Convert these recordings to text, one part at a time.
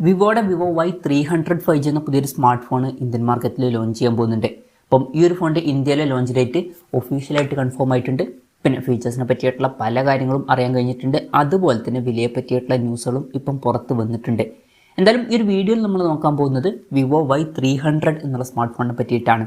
വിവോയുടെ Vivo Y300 5G എന്ന പുതിയൊരു smart phone Indian മാർക്കറ്റിൽ ലോഞ്ച് ചെയ്യാൻ പോകുന്നുണ്ട്. അപ്പം ഈ ഒരു ഫോണിൻ്റെ ഇന്ത്യയിലെ ലോഞ്ച് ഡേറ്റ് ഒഫീഷ്യലായിട്ട് കൺഫേം ആയിട്ടുണ്ട്. പിന്നെ ഫീച്ചേഴ്സിനെ പറ്റിയിട്ടുള്ള പല കാര്യങ്ങളും അറിയാൻ കഴിഞ്ഞിട്ടുണ്ട്. അതുപോലെ തന്നെ വിലയെ പറ്റിയിട്ടുള്ള ന്യൂസുകളും ഇപ്പം പുറത്ത് വന്നിട്ടുണ്ട്. എന്തായാലും ഈ ഒരു വീഡിയോയിൽ നമ്മൾ നോക്കാൻ പോകുന്നത് വിവോ Y300 എന്നുള്ള സ്മാർട്ട് ഫോണിനെ പറ്റിയിട്ടാണ്.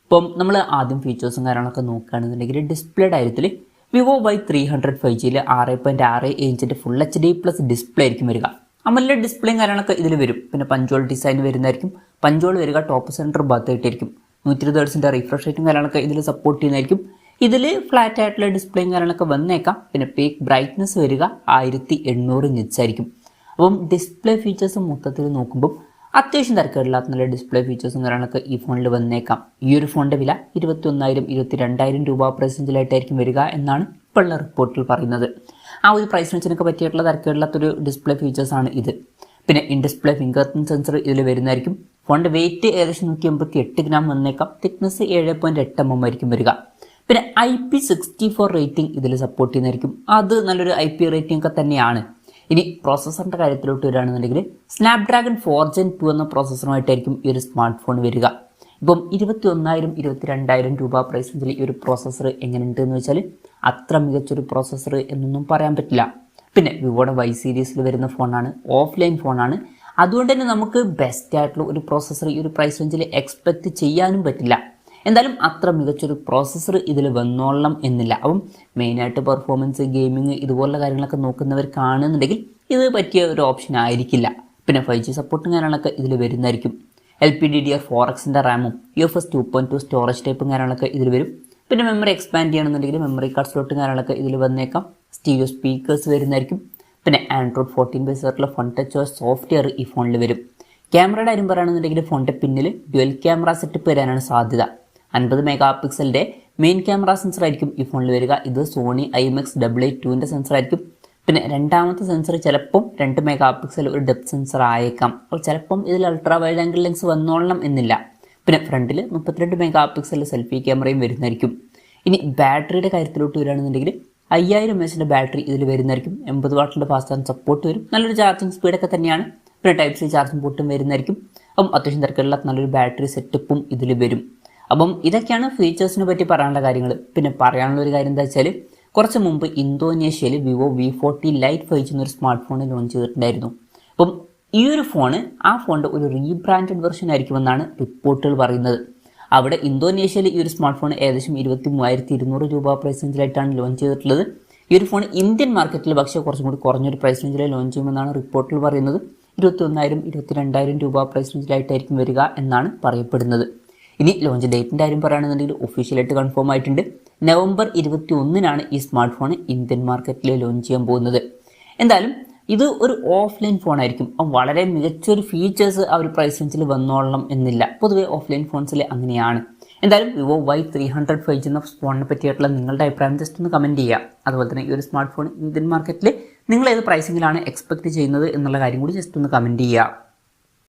അപ്പം നമ്മൾ ആദ്യം ഫീച്ചേഴ്സും കാര്യങ്ങളൊക്കെ നോക്കുകയാണെന്നുണ്ടെങ്കിൽ ഡിസ്പ്ലേ കാര്യത്തിൽ വിവോ Y300 5Gയിൽ 6.6 ഇഞ്ചിൻ്റെ ഫുൾ HD+ ഡിസ്പ്ലേ ആയിരിക്കും വരിക. അമല ഡിസ്പ്ലേയും കാര്യങ്ങളൊക്കെ ഇതിൽ വരും. പിന്നെ പഞ്ചോൾ ഡിസൈൻ വരുന്നതായിരിക്കും. പഞ്ചോൾ വരിക ടോപ്പ് സെൻറ്റർ ഭാഗത്തായിട്ടായിരിക്കും. 120 Hz റിഫ്രഷ് റേറ്റും കാര്യങ്ങളൊക്കെ ഇതിൽ സപ്പോർട്ട് ചെയ്യുന്നതായിരിക്കും. ഇതിൽ ഫ്ലാറ്റ് ആയിട്ടുള്ള ഡിസ്പ്ലേയും കാര്യങ്ങളൊക്കെ വന്നേക്കാം. പിന്നെ പീക്ക് ബ്രൈറ്റ്നസ് വരിക 1800 nits ആയിരിക്കും. അപ്പം ഡിസ്പ്ലേ ഫീച്ചേഴ്സ് മൊത്തത്തിൽ നോക്കുമ്പോൾ അത്യാവശ്യം തിരക്കേടില്ലാത്ത നല്ല ഡിസ്പ്ലേ ഫീച്ചേഴ്സും കാര്യങ്ങളൊക്കെ ഈ ഫോണിൽ വന്നേക്കാം. ഈ ഒരു ഫോണിൻ്റെ വില 21,000-22,000 രൂപ പ്രൈസ് റേഞ്ചിലായിട്ടായിരിക്കും വരിക എന്നാണ് ഇപ്പോഴുള്ള റിപ്പോർട്ടിൽ പറയുന്നത്. ആ ഒരു പ്രൈസ് റേഞ്ചിനൊക്കെ പറ്റിയിട്ടുള്ള തിരക്കേടില്ലാത്തൊരു ഡിസ്പ്ലേ ഫീച്ചേഴ്സാണ് ഇത്. പിന്നെ in display finger print sensor ഇതിൽ വരുന്നതായിരിക്കും. ഫോണിൻ്റെ വെയിറ്റ് ഏകദേശം 188 ഗ്രാം വന്നേക്കാം. തിക്നെസ് 7.8 mm ആയിരിക്കും വരിക. പിന്നെ IP64 റേറ്റിംഗ് ഇതിൽ സപ്പോർട്ട് ചെയ്യുന്നതായിരിക്കും. അത് നല്ലൊരു IP റേറ്റിംഗ് ഒക്കെ തന്നെയാണ്. ഇനി പ്രോസസ്സറിൻ്റെ കാര്യത്തിലോട്ട് വരികയാണെന്നുണ്ടെങ്കിൽ സ്നാപ്ഡ്രാഗൺ 4 Gen 2 എന്ന പ്രോസസ്സറുമായിട്ടായിരിക്കും ഈ ഒരു സ്മാർട്ട് ഫോൺ വരിക. ഇപ്പം 21,000-22,000 രൂപ പ്രൈസ് റേഞ്ചിൽ ഈ ഒരു പ്രോസസ്സർ എങ്ങനെയുണ്ട് എന്ന് വെച്ചാൽ അത്ര മികച്ചൊരു പ്രോസസ്സർ എന്നൊന്നും പറയാൻ പറ്റില്ല. പിന്നെ വിവോയുടെ Y സീരീസിൽ വരുന്ന ഫോണാണ്, ഓഫ്ലൈൻ ഫോണാണ്. അതുകൊണ്ട് തന്നെ നമുക്ക് ബെസ്റ്റ് ആയിട്ടുള്ള ഒരു പ്രോസസ്സർ ഈ ഒരു പ്രൈസ് റേഞ്ചിൽ എക്സ്പെക്റ്റ് ചെയ്യാനും പറ്റില്ല. എന്തായാലും അത്ര മികച്ചൊരു പ്രോസസ്സർ ഇതിൽ വന്നോളണം എന്നില്ല. അപ്പം മെയിനായിട്ട് പെർഫോമൻസ്, ഗെയിമിങ് ഇതുപോലുള്ള കാര്യങ്ങളൊക്കെ നോക്കുന്നവർക്കാണെന്നുണ്ടെങ്കിൽ ഇത് പറ്റിയ ഒരു ഓപ്ഷൻ ആയിരിക്കില്ല. പിന്നെ 5G സപ്പോർട്ടും കാര്യങ്ങളൊക്കെ ഇതിൽ വരുന്നതായിരിക്കും. LPDDR4Xൻ്റെ റാമും UFS 2.2 സ്റ്റോറേജ് ടൈപ്പും കാര്യങ്ങളൊക്കെ ഇതിൽ വരും. പിന്നെ മെമ്മറി എക്സ്പാൻഡ് ചെയ്യണമെന്നുണ്ടെങ്കിൽ മെമ്മറി കാർഡ് സ്ലോട്ടും കാര്യങ്ങളൊക്കെ ഇതിൽ വന്നേക്കാം. സ്റ്റീരിയോ സ്പീക്കേഴ്സ് വരുന്നതായിരിക്കും. പിന്നെ Android 14 ബേസ് ആയിട്ടുള്ള ഫോൺ ടച്ച് OS സോഫ്റ്റ്വെയർ ഈ ഫോണിൽ വരും. ക്യാമറയുടെ കാര്യം പറയുകയാണെന്നുണ്ടെങ്കിൽ ഫോണിൻ്റെ പിന്നിൽ ഡ്യുവൽ ക്യാമറ സെറ്റപ്പ് വരാനാണ് സാധ്യത. 50 MP മെയിൻ ക്യാമറ സെൻസർ ആയിരിക്കും ഈ ഫോണിൽ വരിക. ഇത് സോണി IMX882ൻ്റെ സെൻസർ ആയിരിക്കും. പിന്നെ രണ്ടാമത്തെ സെൻസർ ചിലപ്പം 2 MP ഒരു ഡെപ്ത് സെൻസർ ആയേക്കാം. അപ്പോൾ ചിലപ്പം ഇതിൽ അൾട്രാ വൈഡ് ആംഗിൾ ലെൻസ് വന്നോളണം എന്നില്ല. പിന്നെ ഫ്രണ്ടിൽ 32 MP സെൽഫി ക്യാമറയും വരുന്നതായിരിക്കും. ഇനി ബാറ്ററിയുടെ കാര്യത്തിലോട്ട് വരികയാണെന്നുണ്ടെങ്കിൽ 5000 mAh ബാറ്ററി ഇതിൽ വരുന്നതായിരിക്കും. 80 വാട്ടിൻ്റെ ഫാസ്റ്റ് ചാർജ് സപ്പോർട്ട് വരും. നല്ലൊരു ചാർജിങ് സ്പീഡൊക്കെ തന്നെയാണ്. പിന്നെ Type C ചാർജിങ് പോർട്ടും വരുന്നതായിരിക്കും. അപ്പം അത്യാവശ്യം തിരക്കുള്ള നല്ലൊരു ബാറ്ററി സെറ്റപ്പും ഇതിൽ വരും. അപ്പം ഇതൊക്കെയാണ് ഫീച്ചേഴ്സിനെ പറ്റി പറയാനുള്ള കാര്യങ്ങൾ. പിന്നെ പറയാനുള്ള ഒരു കാര്യം എന്താ വെച്ചാൽ കുറച്ച് മുമ്പ് ഇന്തോനേഷ്യയിൽ വിവോ V40 Lite 5G എന്നൊരു സ്മാർട്ട് ഫോൺ ലോഞ്ച് ചെയ്തിട്ടുണ്ടായിരുന്നു. അപ്പം ഈ ഒരു ഫോണ് ആ ഫോണിൻ്റെ ഒരു റീബ്രാൻഡഡ് വെർഷൻ ആയിരിക്കുമെന്നാണ് റിപ്പോർട്ടുകൾ പറയുന്നത്. അവിടെ ഇന്തോനേഷ്യയിൽ ഈ ഒരു സ്മാർട്ട് ഫോൺ ഏകദേശം 23,200 രൂപ പ്രൈസ് റേഞ്ചിലായിട്ടാണ് ലോഞ്ച് ചെയ്തിട്ടുള്ളത്. ഈ ഒരു ഫോൺ ഇന്ത്യൻ മാർക്കറ്റിൽ പക്ഷേ കുറച്ചും കൂടി കുറഞ്ഞൊരു പ്രൈസ് റേഞ്ചിൽ ലോഞ്ച് ചെയ്യുമെന്നാണ് റിപ്പോർട്ടുകൾ പറയുന്നത്. 21,000-22,000 രൂപ പ്രൈസ് റേഞ്ചിലായിട്ടായിരിക്കും വരിക എന്നാണ് പറയപ്പെടുന്നത്. ഇനി ലോഞ്ച് ഡേറ്റിൻ്റെ കാര്യം പറയുകയാണെന്നുണ്ടെങ്കിൽ ഒഫീഷ്യലായിട്ട് കൺഫേം ആയിട്ടുണ്ട്. November 21 ഈ സ്മാർട്ട് ഫോൺ ഇന്ത്യൻ മാർക്കറ്റിൽ ലോഞ്ച് ചെയ്യാൻ പോകുന്നത്. എന്തായാലും ഇത് ഒരു ഓഫ്ലൈൻ ഫോണായിരിക്കും. വളരെ മികച്ചൊരു ഫീച്ചേഴ്സ് ആ ഒരു പ്രൈസ് റേഞ്ചിൽ വന്നോളണം എന്നില്ല. പൊതുവെ ഓഫ്ലൈൻ ഫോൺസിൽ അങ്ങനെയാണ്. എന്തായാലും വിവോ Y300 5G എന്ന ഫോണിനെ പറ്റിയിട്ടുള്ള നിങ്ങളുടെ അഭിപ്രായം ജസ്റ്റ് ഒന്ന് കമൻറ്റ് ചെയ്യുക. അതുപോലെ തന്നെ ഈ ഒരു സ്മാർട്ട് ഫോൺ ഇന്ത്യൻ മാർക്കറ്റിൽ നിങ്ങൾ ഏത് പ്രൈസിങ്ങിലാണ് എക്സ്പെക്റ്റ് ചെയ്യുന്നത് എന്നുള്ള കാര്യം കൂടി ജസ്റ്റ് ഒന്ന് കമൻറ്റ് ചെയ്യുക.